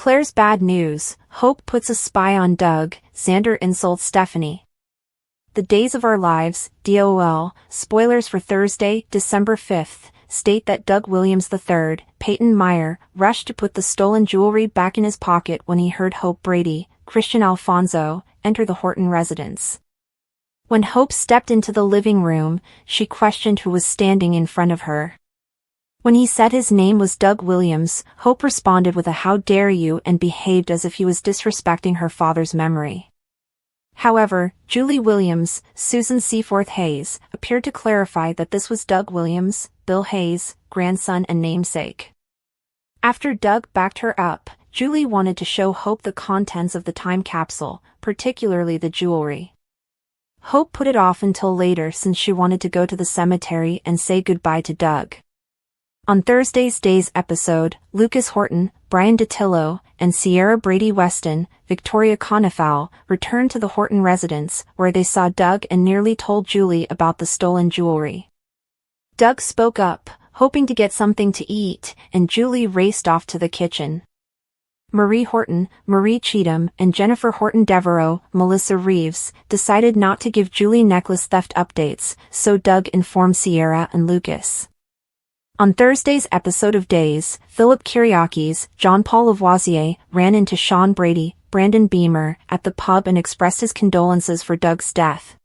Claire's bad news. Hope puts a spy on Doug. Xander insults Stephanie. The Days of Our Lives, DOL, spoilers for Thursday, December 5th, state that Doug Williams III, Peyton Meyer, rushed to put the stolen jewelry back in his pocket when he heard Hope Brady, Christian Alfonso, enter the Horton residence. When Hope stepped into the living room, she questioned who was standing in front of her. When he said his name was Doug Williams, Hope responded with a "how dare you" and behaved as if he was disrespecting her father's memory. However, Julie Williams, Susan Seaforth Hayes, appeared to clarify that this was Doug Williams, Bill Hayes' grandson and namesake. After Doug backed her up, Julie wanted to show Hope the contents of the time capsule, particularly the jewelry. Hope put it off until later since she wanted to go to the cemetery and say goodbye to Doug. On Thursday's Days episode, Lucas Horton, Brian DeTillo, and Sierra Brady Weston, Victoria Conifal, returned to the Horton residence, where they saw Doug and nearly told Julie about the stolen jewelry. Doug spoke up, hoping to get something to eat, and Julie raced off to the kitchen. Marie Horton, Marie Cheatham, and Jennifer Horton Devereaux, Melissa Reeves, decided not to give Julie necklace theft updates, so Doug informed Sierra and Lucas. On Thursday's episode of Days, Philip Kyriakis, John Paul Lavoisier, ran into Sean Brady, Brandon Beamer, at the pub and expressed his condolences for Doug's death.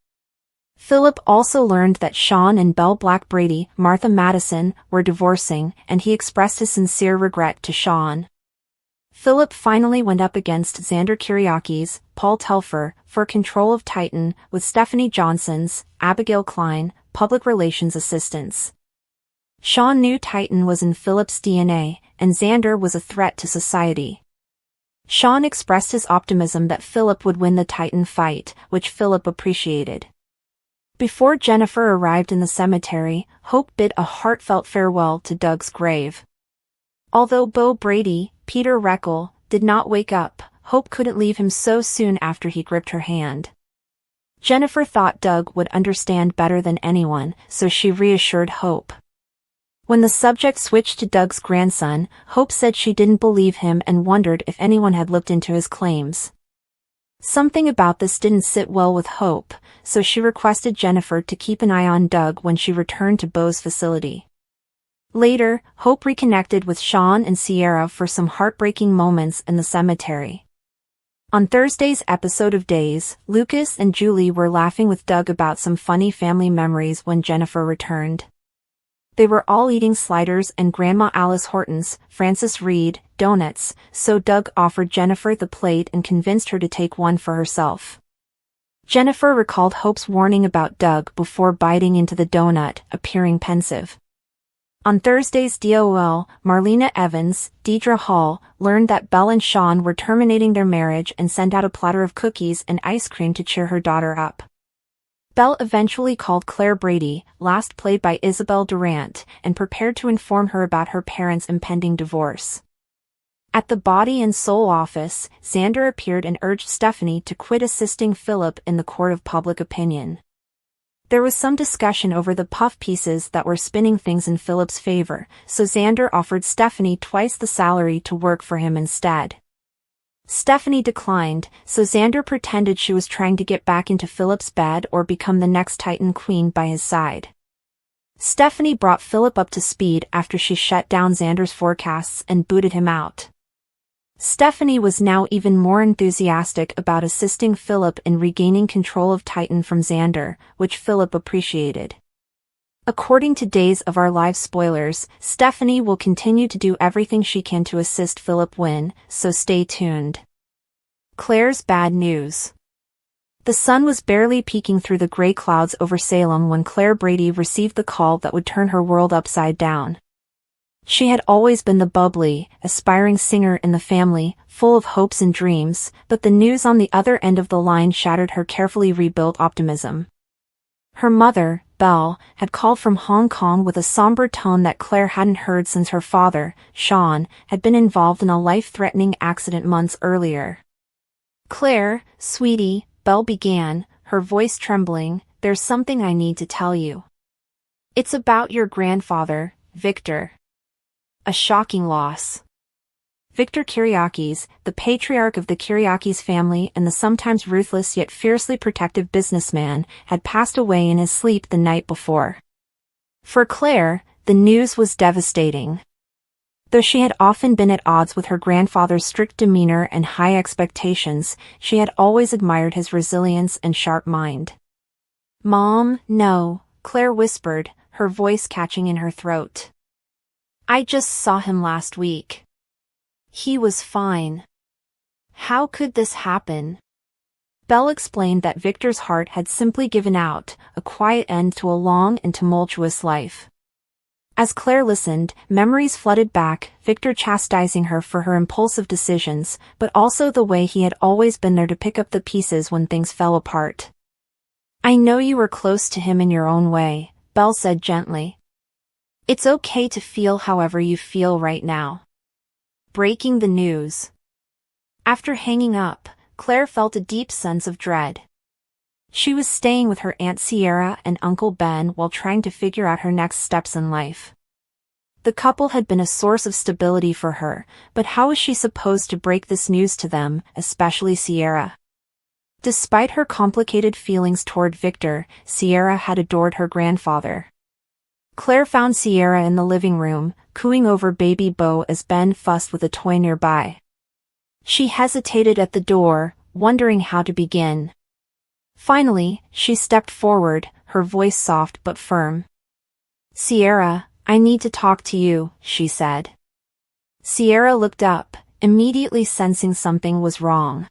Philip also learned that Sean and Belle Black Brady, Martha Madison, were divorcing, and he expressed his sincere regret to Sean. Philip finally went up against Xander Kyriakis, Paul Telfer, for control of Titan, with Stephanie Johnson's, Abigail Klein, public relations assistants. Sean knew Titan was in Philip's DNA, and Xander was a threat to society. Sean expressed his optimism that Philip would win the Titan fight, which Philip appreciated. Before Jennifer arrived in the cemetery, Hope bid a heartfelt farewell to Doug's grave. Although Beau Brady, Peter Reckel, did not wake up, Hope couldn't leave him so soon after he gripped her hand. Jennifer thought Doug would understand better than anyone, so she reassured Hope. When the subject switched to Doug's grandson, Hope said she didn't believe him and wondered if anyone had looked into his claims. Something about this didn't sit well with Hope, so she requested Jennifer to keep an eye on Doug when she returned to Beau's facility. Later, Hope reconnected with Sean and Sierra for some heartbreaking moments in the cemetery. On Thursday's episode of Days, Lucas and Julie were laughing with Doug about some funny family memories when Jennifer returned. They were all eating sliders and Grandma Alice Horton's, Frances Reed, donuts, so Doug offered Jennifer the plate and convinced her to take one for herself. Jennifer recalled Hope's warning about Doug before biting into the donut, appearing pensive. On Thursday's DOL, Marlena Evans, Deidre Hall, learned that Belle and Sean were terminating their marriage and sent out a platter of cookies and ice cream to cheer her daughter up. Belle eventually called Claire Brady, last played by Isabel Durant, and prepared to inform her about her parents' impending divorce. At the Body and Soul office, Xander appeared and urged Stephanie to quit assisting Philip in the court of public opinion. There was some discussion over the puff pieces that were spinning things in Philip's favor, so Xander offered Stephanie twice the salary to work for him instead. Stephanie declined, so Xander pretended she was trying to get back into Philip's bed or become the next Titan queen by his side. Stephanie brought Philip up to speed after she shut down Xander's forecasts and booted him out. Stephanie was now even more enthusiastic about assisting Philip in regaining control of Titan from Xander, which Philip appreciated. According to Days of Our Lives spoilers, Stephanie will continue to do everything she can to assist Philip win, so stay tuned. Claire's bad news. The sun was barely peeking through the gray clouds over Salem when Claire Brady received the call that would turn her world upside down. She had always been the bubbly, aspiring singer in the family, full of hopes and dreams, but the news on the other end of the line shattered her carefully rebuilt optimism. Her mother, Belle, had called from Hong Kong with a somber tone that Claire hadn't heard since her father, Sean, had been involved in a life-threatening accident months earlier. "Claire, sweetie," Belle began, her voice trembling, "there's something I need to tell you. It's about your grandfather, Victor. A shocking loss." Victor Kiriakis, the patriarch of the Kiriakis family and the sometimes ruthless yet fiercely protective businessman, had passed away in his sleep the night before. For Claire, the news was devastating. Though she had often been at odds with her grandfather's strict demeanor and high expectations, she had always admired his resilience and sharp mind. "Mom, no," Claire whispered, her voice catching in her throat. "I just saw him last week. He was fine. How could this happen?" Belle explained that Victor's heart had simply given out, a quiet end to a long and tumultuous life. As Claire listened, memories flooded back, Victor chastising her for her impulsive decisions, but also the way he had always been there to pick up the pieces when things fell apart. "I know you were close to him in your own way," Belle said gently. "It's okay to feel however you feel right now." Breaking the news. After hanging up, Claire felt a deep sense of dread. She was staying with her Aunt Sierra and Uncle Ben while trying to figure out her next steps in life. The couple had been a source of stability for her, but how was she supposed to break this news to them, especially Sierra? Despite her complicated feelings toward Victor, Sierra had adored her grandfather. Claire found Sierra in the living room, cooing over baby Beau as Ben fussed with a toy nearby. She hesitated at the door, wondering how to begin. Finally, she stepped forward, her voice soft but firm. "Sierra, I need to talk to you," she said. Sierra looked up, immediately sensing something was wrong.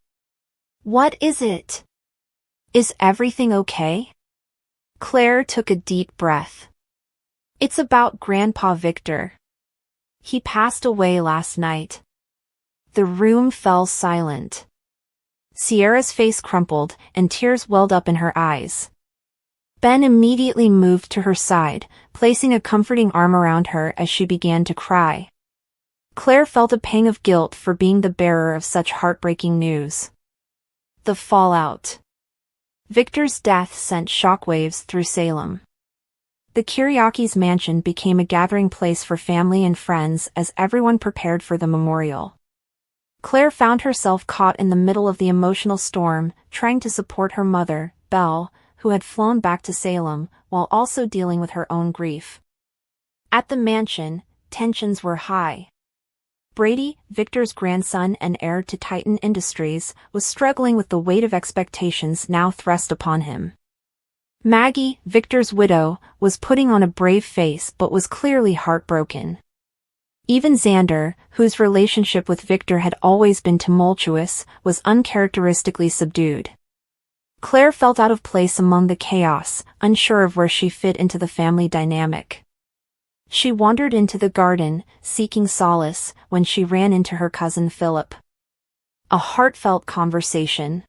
"What is it? Is everything okay?" Claire took a deep breath. "It's about Grandpa Victor. He passed away last night." The room fell silent. Sierra's face crumpled, and tears welled up in her eyes. Ben immediately moved to her side, placing a comforting arm around her as she began to cry. Claire felt a pang of guilt for being the bearer of such heartbreaking news. The fallout. Victor's death sent shockwaves through Salem. The Kiriakis' mansion became a gathering place for family and friends as everyone prepared for the memorial. Claire found herself caught in the middle of the emotional storm, trying to support her mother, Belle, who had flown back to Salem, while also dealing with her own grief. At the mansion, tensions were high. Brady, Victor's grandson and heir to Titan Industries, was struggling with the weight of expectations now thrust upon him. Maggie, Victor's widow, was putting on a brave face but was clearly heartbroken. Even Xander, whose relationship with Victor had always been tumultuous, was uncharacteristically subdued. Claire felt out of place among the chaos, unsure of where she fit into the family dynamic. She wandered into the garden, seeking solace, when she ran into her cousin Philip. A heartfelt conversation.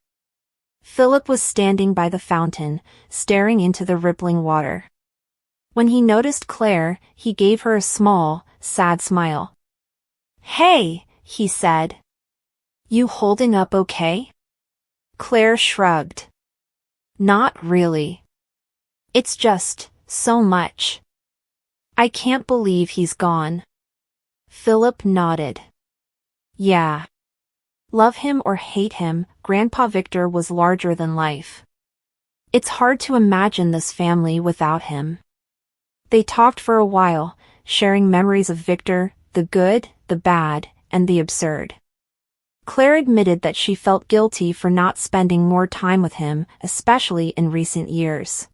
Philip was standing by the fountain, staring into the rippling water. When he noticed Claire, he gave her a small, sad smile. "Hey," he said. "You holding up okay?" Claire shrugged. "Not really. It's just, so much. I can't believe he's gone." Philip nodded. "Yeah. Love him or hate him, Grandpa Victor was larger than life. It's hard to imagine this family without him." They talked for a while, sharing memories of Victor, the good, the bad, and the absurd. Claire admitted that she felt guilty for not spending more time with him, especially in recent years.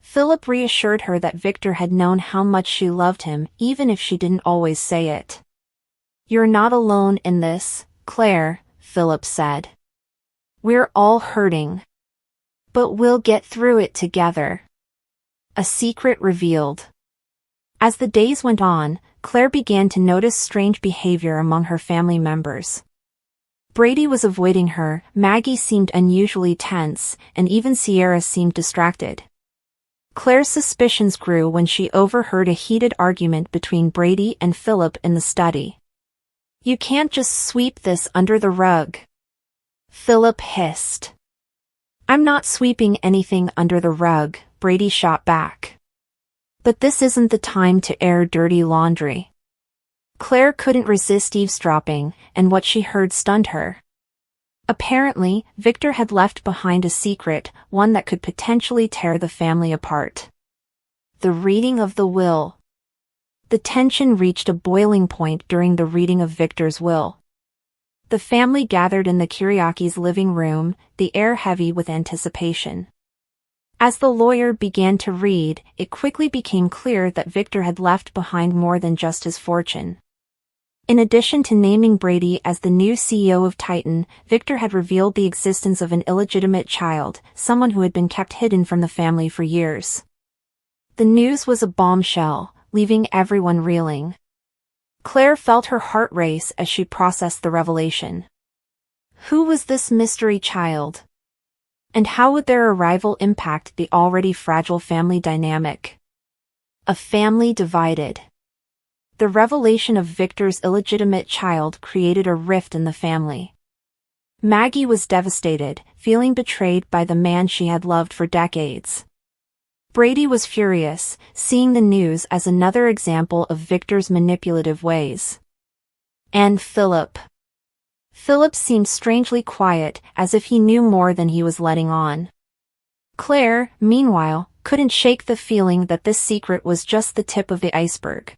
Philip reassured her that Victor had known how much she loved him even if she didn't always say it. "You're not alone in this, Claire," Philip said. "We're all hurting. But we'll get through it together." A secret revealed. As the days went on, Claire began to notice strange behavior among her family members. Brady was avoiding her, Maggie seemed unusually tense, and even Sierra seemed distracted. Claire's suspicions grew when she overheard a heated argument between Brady and Philip in the study. "You can't just sweep this under the rug," Philip hissed. "I'm not sweeping anything under the rug," Brady shot back. "But this isn't the time to air dirty laundry." Claire couldn't resist eavesdropping, and what she heard stunned her. Apparently, Victor had left behind a secret, one that could potentially tear the family apart. The reading of the will. The tension reached a boiling point during the reading of Victor's will. The family gathered in the Kiriakis' living room, the air heavy with anticipation. As the lawyer began to read, it quickly became clear that Victor had left behind more than just his fortune. In addition to naming Brady as the new CEO of Titan, Victor had revealed the existence of an illegitimate child, someone who had been kept hidden from the family for years. The news was a bombshell, leaving everyone reeling. Claire felt her heart race as she processed the revelation. Who was this mystery child? And how would their arrival impact the already fragile family dynamic? A family divided. The revelation of Victor's illegitimate child created a rift in the family. Maggie was devastated, feeling betrayed by the man she had loved for decades. Brady was furious, seeing the news as another example of Victor's manipulative ways. And Philip. Philip seemed strangely quiet, as if he knew more than he was letting on. Claire, meanwhile, couldn't shake the feeling that this secret was just the tip of the iceberg.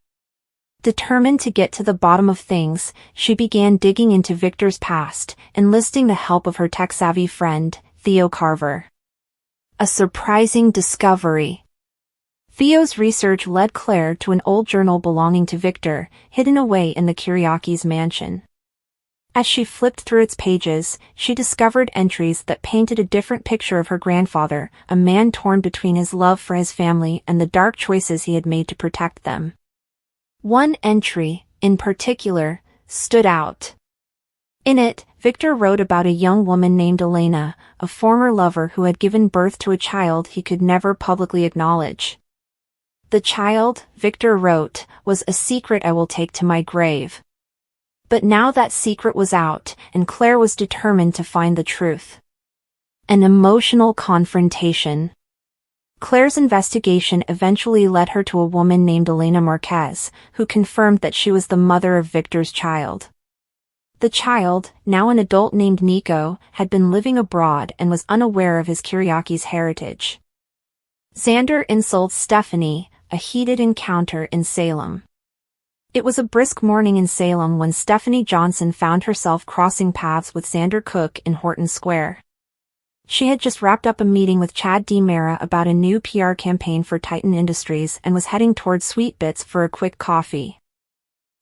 Determined to get to the bottom of things, she began digging into Victor's past, enlisting the help of her tech-savvy friend, Theo Carver. A surprising discovery. Theo's research led Claire to an old journal belonging to Victor, hidden away in the Kiriakis' mansion. As she flipped through its pages, she discovered entries that painted a different picture of her grandfather, a man torn between his love for his family and the dark choices he had made to protect them. One entry, in particular, stood out. In it, Victor wrote about a young woman named Elena, a former lover who had given birth to a child he could never publicly acknowledge. The child, Victor wrote, was a secret I will take to my grave. But now that secret was out, and Claire was determined to find the truth. An emotional confrontation. Claire's investigation eventually led her to a woman named Elena Marquez, who confirmed that she was the mother of Victor's child. The child, now an adult named Nico, had been living abroad and was unaware of his Kiriakis' heritage. Xander insults Stephanie, a heated encounter in Salem. It was a brisk morning in Salem when Stephanie Johnson found herself crossing paths with Xander Cook in Horton Square. She had just wrapped up a meeting with Chad DiMera about a new PR campaign for Titan Industries and was heading towards Sweet Bits for a quick coffee.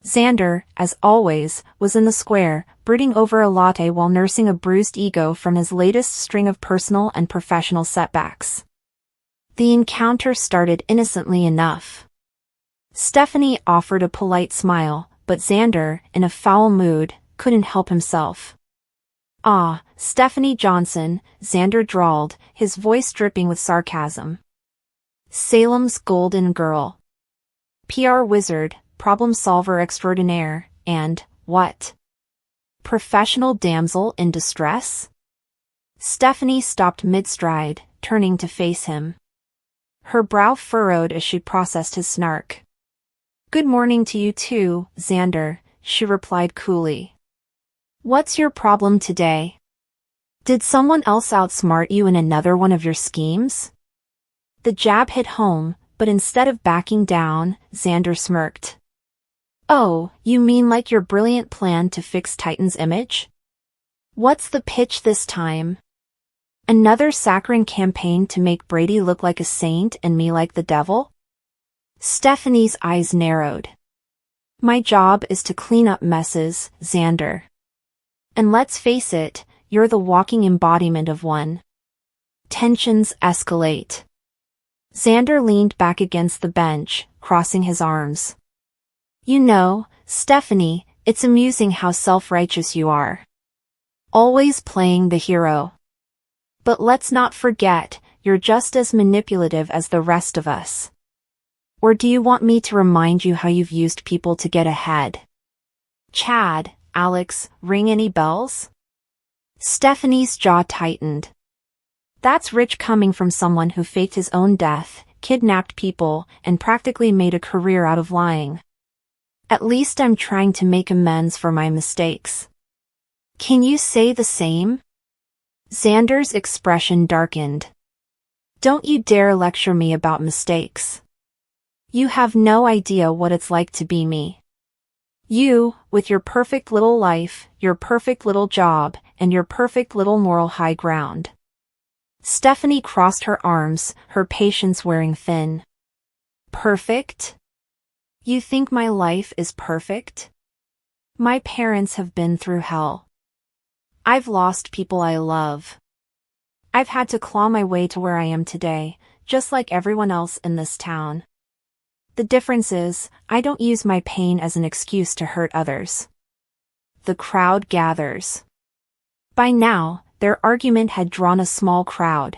Xander, as always, was in the square, brooding over a latte while nursing a bruised ego from his latest string of personal and professional setbacks. The encounter started innocently enough. Stephanie offered a polite smile, but Xander, in a foul mood, couldn't help himself. "Ah, Stephanie Johnson," Xander drawled, his voice dripping with sarcasm. Salem's golden girl. PR wizard, problem solver extraordinaire, and, what? Professional damsel in distress? Stephanie stopped mid-stride, turning to face him. Her brow furrowed as she processed his snark. "Good morning to you too, Xander," she replied coolly. "What's your problem today? Did someone else outsmart you in another one of your schemes?" The jab hit home, but instead of backing down, Xander smirked. "Oh, you mean like your brilliant plan to fix Titan's image? What's the pitch this time? Another saccharine campaign to make Brady look like a saint and me like the devil?" Stephanie's eyes narrowed. "My job is to clean up messes, Xander. And let's face it, you're the walking embodiment of one." Tensions escalate. Xander leaned back against the bench, crossing his arms. "You know, Stephanie, it's amusing how self-righteous you are. Always playing the hero. But let's not forget, you're just as manipulative as the rest of us. Or do you want me to remind you how you've used people to get ahead? Chad, Alex, ring any bells?" Stephanie's jaw tightened. That's rich coming from someone who faked his own death, kidnapped people, and practically made a career out of lying. At least I'm trying to make amends for my mistakes. Can you say the same? Xander's expression darkened. Don't you dare lecture me about mistakes. You have no idea what it's like to be me. You, with your perfect little life, your perfect little job, and your perfect little moral high ground. Stephanie crossed her arms, her patience wearing thin. Perfect? You think my life is perfect? My parents have been through hell. I've lost people I love. I've had to claw my way to where I am today, just like everyone else in this town. The difference is, I don't use my pain as an excuse to hurt others. The crowd gathers. By now, their argument had drawn a small crowd.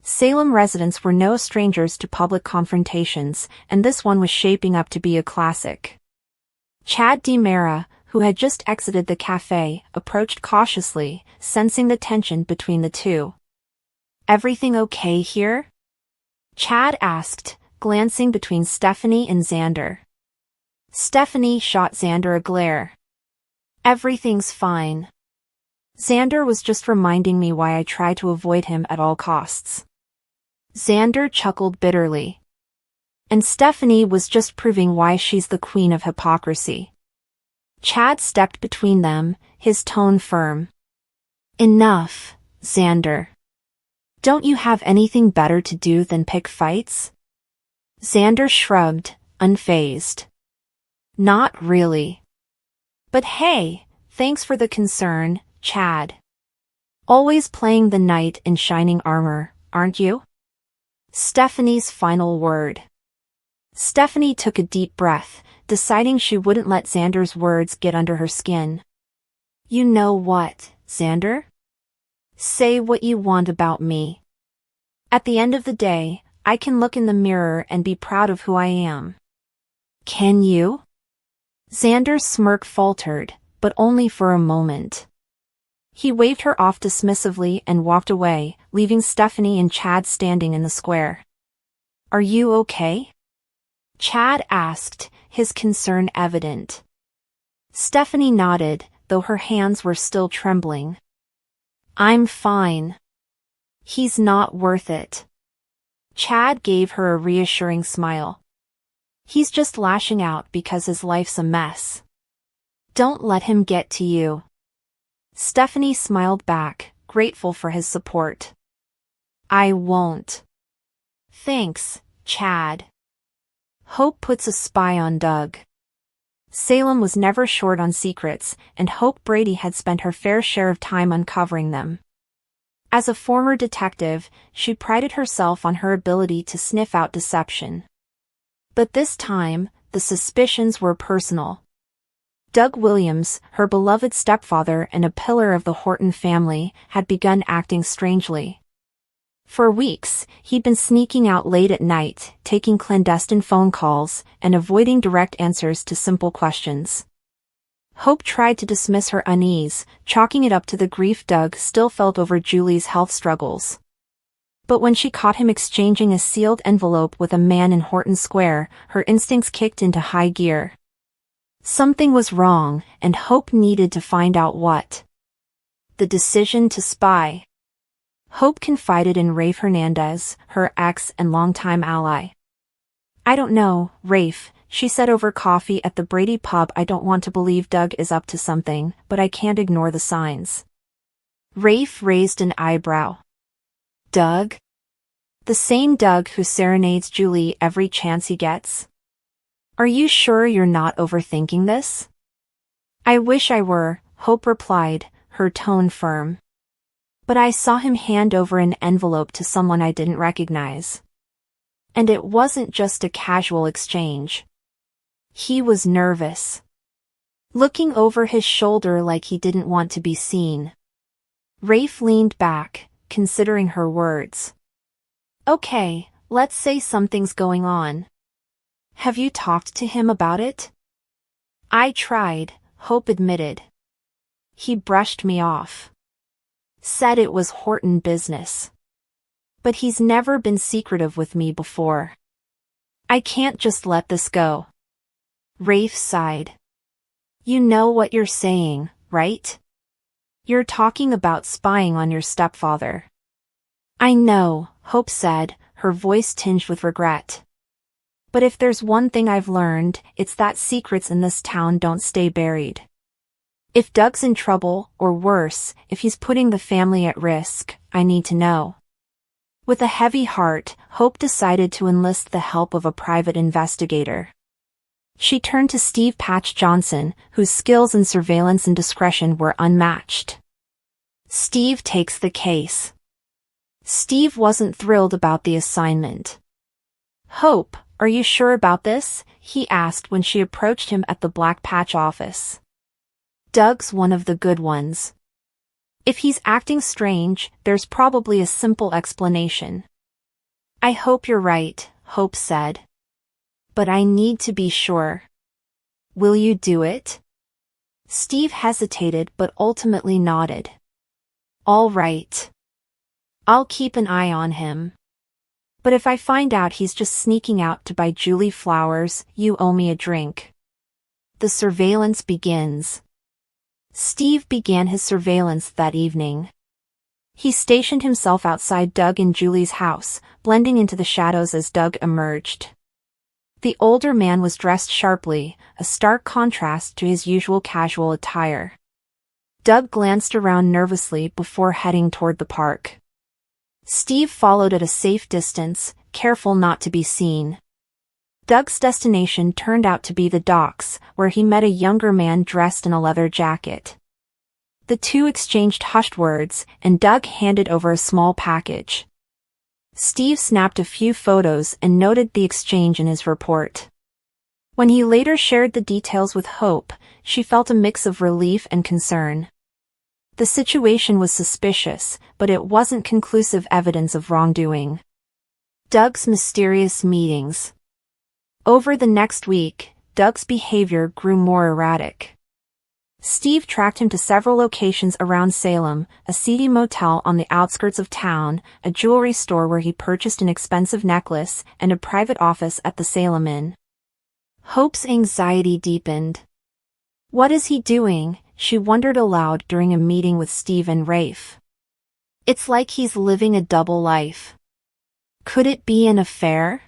Salem residents were no strangers to public confrontations, and this one was shaping up to be a classic. Chad DiMera, who had just exited the cafe, approached cautiously, sensing the tension between the two. Everything okay here? Chad asked, glancing between Stephanie and Xander. Stephanie shot Xander a glare. Everything's fine. Xander was just reminding me why I try to avoid him at all costs. Xander chuckled bitterly. And Stephanie was just proving why she's the queen of hypocrisy. Chad stepped between them, his tone firm. Enough, Xander. Don't you have anything better to do than pick fights? Xander shrugged, unfazed. Not really. But hey, thanks for the concern, Chad. Always playing the knight in shining armor, aren't you? Stephanie's final word. Stephanie took a deep breath, deciding she wouldn't let Xander's words get under her skin. You know what, Xander? Say what you want about me. At the end of the day, I can look in the mirror and be proud of who I am. Can you? Xander's smirk faltered, but only for a moment. He waved her off dismissively and walked away, leaving Stephanie and Chad standing in the square. Are you okay? Chad asked, his concern evident. Stephanie nodded, though her hands were still trembling. I'm fine. He's not worth it. Chad gave her a reassuring smile. He's just lashing out because his life's a mess. Don't let him get to you. Stephanie smiled back, grateful for his support. I won't. Thanks, Chad. Hope puts a spy on Doug. Salem was never short on secrets, and Hope Brady had spent her fair share of time uncovering them. As a former detective, she prided herself on her ability to sniff out deception. But this time, the suspicions were personal. Doug Williams, her beloved stepfather and a pillar of the Horton family, had begun acting strangely. For weeks, he'd been sneaking out late at night, taking clandestine phone calls, and avoiding direct answers to simple questions. Hope tried to dismiss her unease, chalking it up to the grief Doug still felt over Julie's health struggles. But when she caught him exchanging a sealed envelope with a man in Horton Square, her instincts kicked into high gear. Something was wrong, and Hope needed to find out what. The decision to spy. Hope confided in Rafe Hernandez, her ex and longtime ally. I don't know, Rafe, she said over coffee at the Brady pub. I don't want to believe Doug is up to something, but I can't ignore the signs. Rafe raised an eyebrow. Doug? The same Doug who serenades Julie every chance he gets? Are you sure you're not overthinking this? I wish I were, Hope replied, her tone firm. But I saw him hand over an envelope to someone I didn't recognize. And it wasn't just a casual exchange. He was nervous. Looking over his shoulder like he didn't want to be seen. Rafe leaned back, considering her words. Okay, let's say something's going on. Have you talked to him about it? I tried, Hope admitted. He brushed me off. Said it was Horton business. But he's never been secretive with me before. I can't just let this go. Rafe sighed. You know what you're saying, right? You're talking about spying on your stepfather. I know, Hope said, her voice tinged with regret. But if there's one thing I've learned, it's that secrets in this town don't stay buried. If Doug's in trouble, or worse, if he's putting the family at risk, I need to know. With a heavy heart, Hope decided to enlist the help of a private investigator. She turned to Steve Patch Johnson, whose skills in surveillance and discretion were unmatched. Steve takes the case. Steve wasn't thrilled about the assignment. Hope, are you sure about this? He asked when she approached him at the Black Patch office. Doug's one of the good ones. If he's acting strange, there's probably a simple explanation. I hope you're right, Hope said. But I need to be sure. Will you do it? Steve hesitated but ultimately nodded. All right. I'll keep an eye on him. But if I find out he's just sneaking out to buy Julie flowers, you owe me a drink. The surveillance begins. Steve began his surveillance that evening. He stationed himself outside Doug and Julie's house, blending into the shadows as Doug emerged. The older man was dressed sharply, a stark contrast to his usual casual attire. Doug glanced around nervously before heading toward the park. Steve followed at a safe distance, careful not to be seen. Doug's destination turned out to be the docks, where he met a younger man dressed in a leather jacket. The two exchanged hushed words, and Doug handed over a small package. Steve snapped a few photos and noted the exchange in his report. When he later shared the details with Hope, she felt a mix of relief and concern. The situation was suspicious, but it wasn't conclusive evidence of wrongdoing. Doug's mysterious meetings. Over the next week, Doug's behavior grew more erratic. Steve tracked him to several locations around Salem, a seedy motel on the outskirts of town, a jewelry store where he purchased an expensive necklace, and a private office at the Salem Inn. Hope's anxiety deepened. What is he doing? She wondered aloud during a meeting with Steve and Rafe. It's like he's living a double life. Could it be an affair?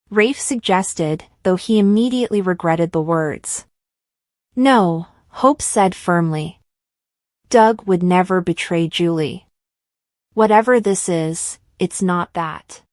Rafe suggested, though he immediately regretted the words. No, Hope said firmly. Doug would never betray Julie. Whatever this is, it's not that.